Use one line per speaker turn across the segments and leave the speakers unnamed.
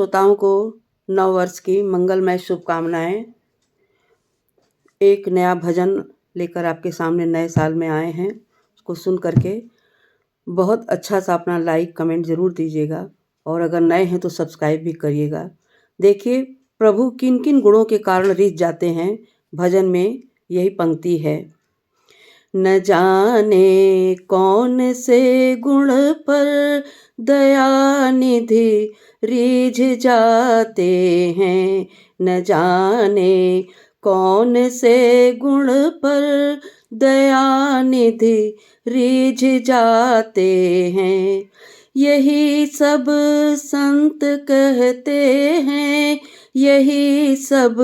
श्रोताओं को नव वर्ष की मंगलमय शुभकामनाएं। एक नया भजन लेकर आपके सामने नए साल में आए हैं। उसको सुन करके बहुत अच्छा सा अपना लाइक कमेंट ज़रूर दीजिएगा और अगर नए हैं तो सब्सक्राइब भी करिएगा। देखिए प्रभु किन किन गुणों के कारण रिझ जाते हैं। भजन में यही पंक्ति है, न जाने कौन से गुण पर दयानिधि रिझ जाते हैं, न जाने कौन से गुण पर दयानिधि रिझ जाते हैं। यही सब संत कहते हैं, यही सब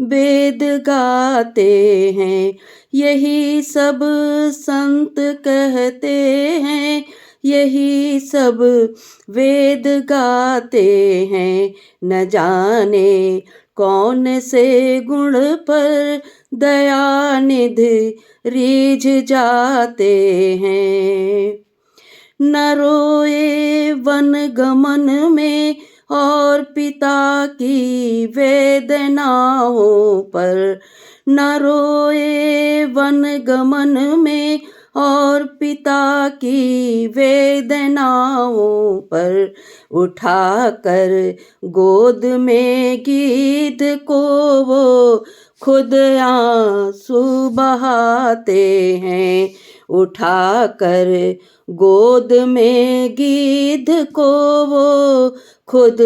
वेद गाते हैं। यही सब संत कहते हैं, यही सब वेद गाते हैं। न जाने कौन से गुण पर दयानिधि रिझ जाते हैं। न रोए वन गमन में और पिता की वेदनाओं पर, न रोए वन गमन में और पिता की वेदनाओं पर। उठाकर गोद में गीध को वो खुद आंसू बहाते हैं। उठाकर गोद में गीध को वो खुद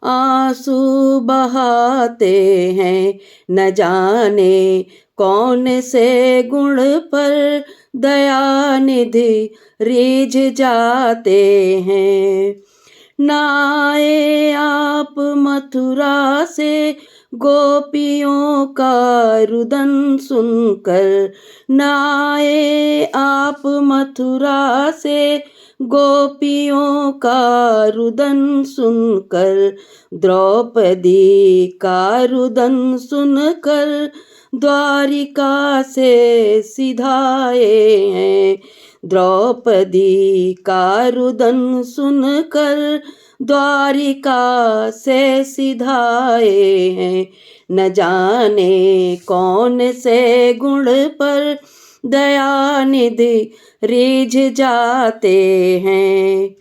आंसू बहाते हैं। न जाने कौन से गुण पर दयानिधि रिझ जाते हैं। न आए आप मथुरा से गोपियों का रुदन सुनकर, न आए आप मथुरा से गोपियों का रुदन सुनकर। द्रौपदी का रुदन सुनकर द्वारिका से सिधाए हैं। द्रौपदी का रुदन सुनकर द्वारिका से सिधाए हैं। न जाने कौन से गुण पर दयानिधि रिझ जाते हैं।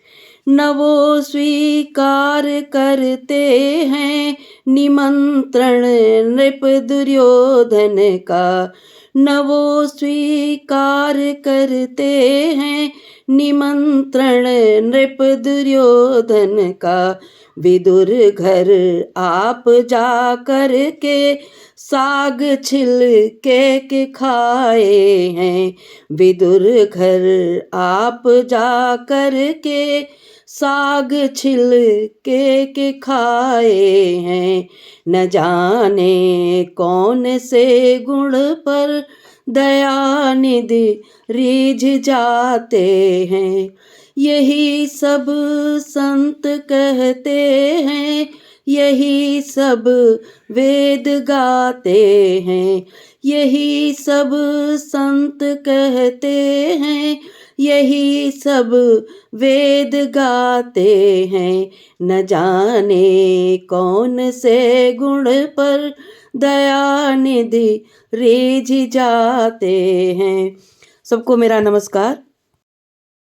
न वो स्वीकार करते हैं निमंत्रण नृप दुर्योधन का, न वो स्वीकार करते हैं निमंत्रण नृप दुर्योधन का। विदुर घर आप जा कर के साग छिल के खाए हैं। विदुर घर आप जा कर के साग छिल के खाए हैं। न जाने कौन से गुण पर दयानिधि रिझ जाते हैं। यही सब संत कहते हैं, यही सब वेद गाते हैं। यही सब संत कहते हैं, यही सब वेद गाते हैं। न जाने कौन से गुण पर दयानिधि रिझ जाते हैं। सबको मेरा नमस्कार।